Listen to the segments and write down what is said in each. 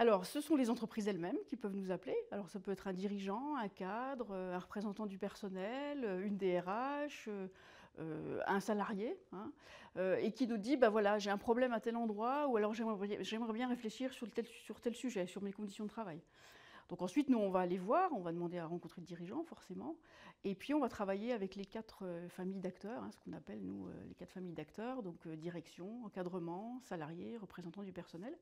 Alors, ce sont les entreprises elles-mêmes qui peuvent nous appeler. Alors, ça peut être un dirigeant, un cadre, un représentant du personnel, une DRH, un salarié, hein, et qui nous dit, bah voilà, j'ai un problème à tel endroit, ou alors j'aimerais bien réfléchir sur tel sujet, sur mes conditions de travail. Donc ensuite, nous, on va aller voir, on va demander à rencontrer le dirigeant, forcément, et puis on va travailler avec les 4 familles d'acteurs, hein, ce qu'on appelle, nous, les 4 familles d'acteurs, donc direction, encadrement, salariés, représentants du personnel,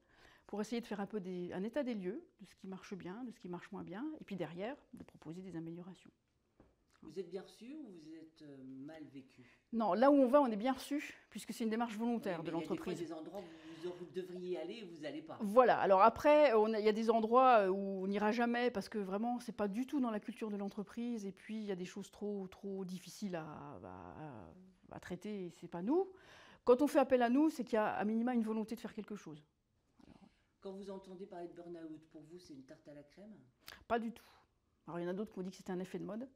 pour essayer de faire un peu un état des lieux de ce qui marche bien, de ce qui marche moins bien, et puis derrière, de proposer des améliorations. Vous êtes bien reçu ou vous êtes mal vécu? Non, là où on va, on est bien reçu, puisque c'est une démarche Oui, volontaire de mais il y a des fois l'entreprise. des endroits où vous devriez aller et vous n'allez pas. Voilà, alors après, il y a des endroits où on n'ira jamais parce que vraiment, c'est pas du tout dans la culture de l'entreprise et puis il y a des choses trop difficiles à traiter et c'est pas nous. Quand on fait appel à nous, c'est qu'il y a à minima une volonté de faire quelque chose. Alors, Quand vous entendez parler de burn-out, pour vous, c'est une tarte à la crème? pas du tout. Alors il y en a d'autres qui ont dit que c'était un effet de mode.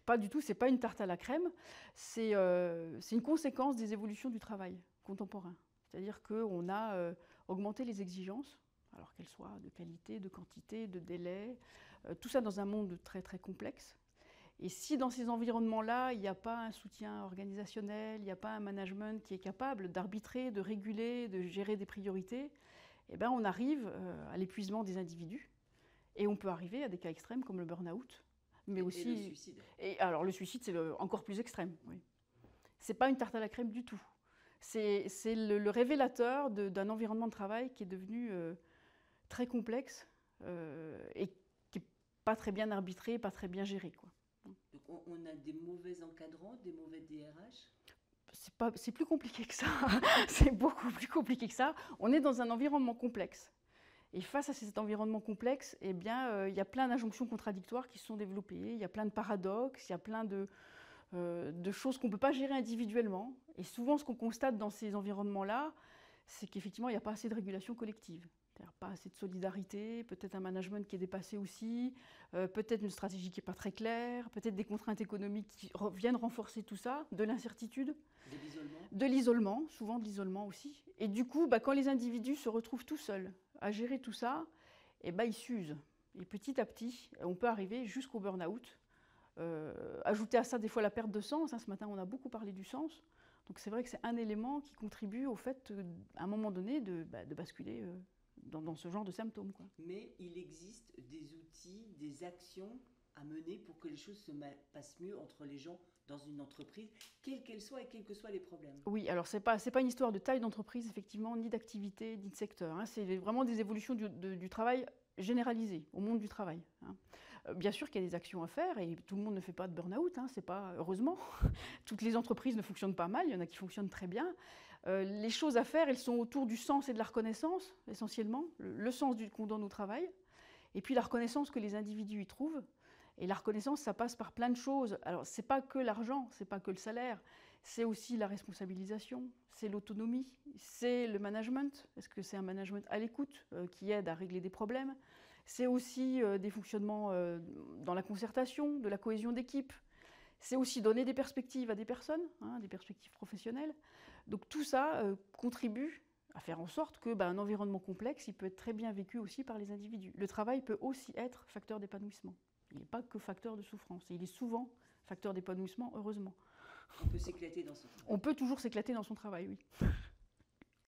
Pas du tout, c'est pas une tarte à la crème, c'est une conséquence des évolutions du travail contemporain. C'est-à-dire qu'on a augmenté les exigences, alors qu'elles soient de qualité, de quantité, de délai, tout ça dans un monde très très complexe. Et si dans ces environnements-là, il n'y a pas un soutien organisationnel, il n'y a pas un management qui est capable d'arbitrer, de réguler, de gérer des priorités, eh ben on arrive à l'épuisement des individus et on peut arriver à des cas extrêmes comme le burn-out, mais Et le aussi. suicide? Et alors le suicide, c'est encore plus extrême. Oui. C'est pas une tarte à la crème du tout. C'est le révélateur d'un environnement de travail qui est devenu très complexe et qui n'est pas très bien arbitré, pas très bien géré, quoi. Donc on a des mauvais encadrants, des mauvais DRH? C'est plus compliqué que ça. C'est beaucoup plus compliqué que ça. On est dans un environnement complexe. Et face à cet environnement complexe, eh bien, il y a plein d'injonctions contradictoires qui se sont développées, il y a plein de paradoxes, il y a plein de choses qu'on ne peut pas gérer individuellement. Et souvent, ce qu'on constate dans ces environnements-là, c'est qu'effectivement, il n'y a pas assez de régulation collective. C'est-à-dire pas assez de solidarité, peut-être un management qui est dépassé aussi, peut-être une stratégie qui n'est pas très claire, peut-être des contraintes économiques qui viennent renforcer tout ça, de l'incertitude. De l'isolement? De l'isolement, souvent de l'isolement aussi. Et du coup, bah, quand les individus se retrouvent tout seuls à gérer tout ça, eh ben, ils s'usent. Et petit à petit, on peut arriver jusqu'au burn-out. Ajouter à ça des fois la perte de sens. Hein, ce matin, on a beaucoup parlé du sens. Donc c'est vrai que c'est un élément qui contribue au fait, à un moment donné, de basculer dans ce genre de symptômes, quoi. Mais il existe des outils, des actions à mener pour que les choses se passent mieux entre les gens dans une entreprise, quelle qu'elle soit et quels que soient les problèmes. Oui, alors c'est pas une histoire de taille d'entreprise, effectivement, ni d'activité, ni de secteur. Hein. C'est vraiment des évolutions du travail généralisées au monde du travail. Hein. Bien sûr qu'il y a des actions à faire et tout le monde ne fait pas de burn-out, hein, c'est pas, heureusement. Toutes les entreprises ne fonctionnent pas mal, il y en a qui fonctionnent très bien. Les choses à faire, elles sont autour du sens et de la reconnaissance, essentiellement. Le sens qu'on donne au travail, et puis la reconnaissance que les individus y trouvent. Et la reconnaissance, ça passe par plein de choses. Alors, c'est pas que l'argent, c'est pas que le salaire, c'est aussi la responsabilisation, c'est l'autonomie, c'est le management. Est-ce que c'est un management à l'écoute qui aide à régler des problèmes? C'est aussi des fonctionnements dans la concertation, de la cohésion d'équipe. C'est aussi donner des perspectives à des personnes, hein, des perspectives professionnelles. Donc tout ça contribue à faire en sorte que un environnement complexe, il peut être très bien vécu aussi par les individus. Le travail peut aussi être facteur d'épanouissement. Il n'est pas que facteur de souffrance. Et il est souvent facteur d'épanouissement, heureusement. On peut s'éclater dans ce travail. On peut toujours s'éclater dans son travail, oui.